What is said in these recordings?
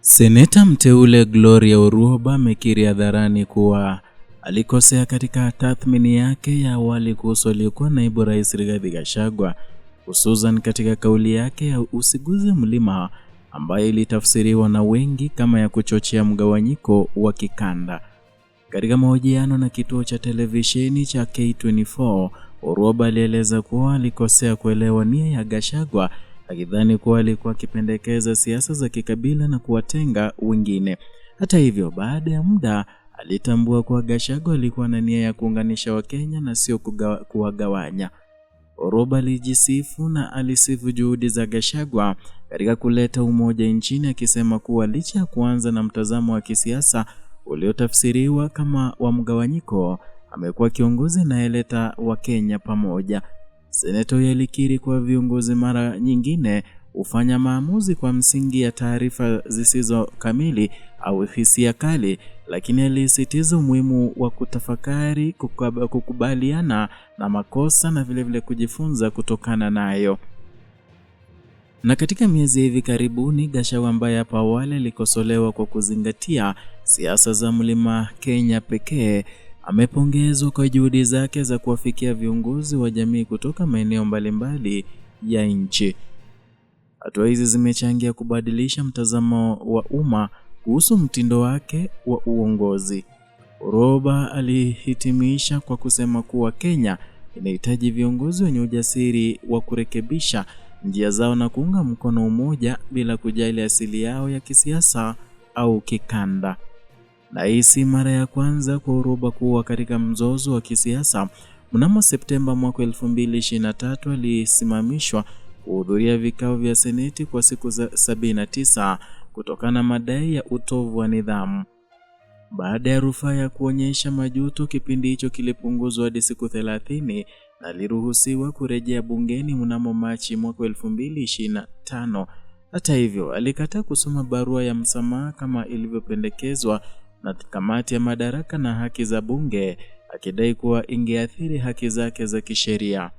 Seneta mteule Gloria Orwoba amekiri hadharani kuwa alikosea katika tathmini yake ya awali kuhusu aliyekuwa naibu rais Rigathi Gachagua, hususan katika kauli yake ya usiguze mlima ambayo ilitafsiriwa na wengi kama ya kuchochea mgawanyiko wa kikanda. Katika mahojiano na kituo cha televisheni cha K24, Orwoba alieleza kuwa alikosea kuelewa nia ya Gachagua, akidhani kuwa alikuwa akipendekeza siasa za kikabila na kuwatenga wengine. Hata hivyo, baada ya muda alitambua kuwa Gachagua alikuwa na nia ya kuunganisha Wakenya na sio kuwagawanya. Orwoba alijisifu na alisifu juhudi za Gachagua katika kuleta umoja nchini, akisema kuwa licha ya kuanza na mtazamo wa kisiasa uliotafsiriwa kama wa mgawanyiko, amekuwa kiongozi anayeleta Wakenya pamoja. Senato alikiri kwa viongozi mara nyingine hufanya maamuzi kwa msingi ya taarifa zisizo kamili au hisia kali, lakini alisisitiza umuhimu wa kutafakari, kukubaliana na makosa na vile kujifunza kutokana nayo. Na katika miezi hivi karibuni, Gachagua ambaye hapo awali alikosolewa kwa kuzingatia siasa za Mlima Kenya pekee, amepongezwa kwa juhudi zake za kuwafikia viongozi wa jamii kutoka maeneo mbalimbali ya nchi. Hatua hizi zimechangia kubadilisha mtazamo wa umma kuhusu mtindo wake wa uongozi. Orwoba alihitimisha kwa kusema kuwa Kenya inahitaji viongozi wenye ujasiri wa kurekebisha njia zao na kuunga mkono umoja bila kujali asili yao ya kisiasa au kikanda. Na hii si mara ya kwanza kwa Orwoba kuwa katika mzozo wa kisiasa. Mnamo Septemba mwaka 2023 alisimamishwa kuhudhuria vikao vya seneti kwa siku 79 kutokana na madai ya utovu wa nidhamu. Baada ya rufaa ya kuonyesha majuto, kipindi hicho kilipunguzwa hadi siku 30 na aliruhusiwa kurejea bungeni mnamo Machi mwaka 2025. Hata hivyo, alikataa kusoma barua ya msamaha kama ilivyopendekezwa na kamati ya madaraka na haki za bunge, akidai kuwa ingeathiri haki zake za kisheria.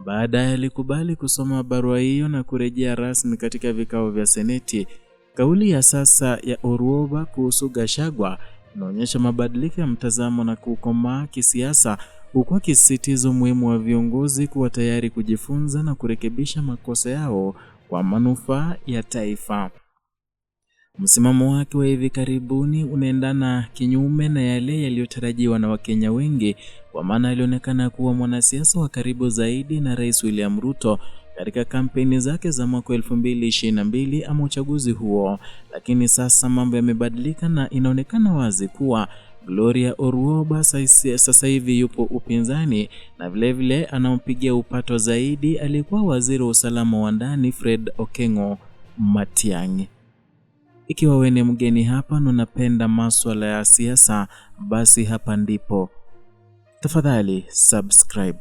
Baadaye alikubali kusoma barua hiyo na kurejea rasmi katika vikao vya seneti. Kauli ya sasa ya Orwoba kuhusu Gachagua inaonyesha mabadiliko ya mtazamo na kukomaa kisiasa, huku akisisitiza umuhimu wa viongozi kuwa tayari kujifunza na kurekebisha makosa yao kwa manufaa ya taifa. Msimamo wake wa hivi karibuni unaendana kinyume na yale yaliyotarajiwa na Wakenya wengi, kwa maana alionekana kuwa mwanasiasa wa karibu zaidi na Rais William Ruto katika kampeni zake za mwaka 2022 ama uchaguzi huo. Lakini sasa mambo yamebadilika na inaonekana wazi kuwa Gloria Orwoba sasa hivi yupo upinzani, na vilevile anampigia upato zaidi alikuwa waziri wa usalama wa ndani Fred Okengo Matiang'i. Ikiwa wewe ni mgeni hapa na unapenda masuala ya siasa, basi hapa ndipo. Tafadhali subscribe.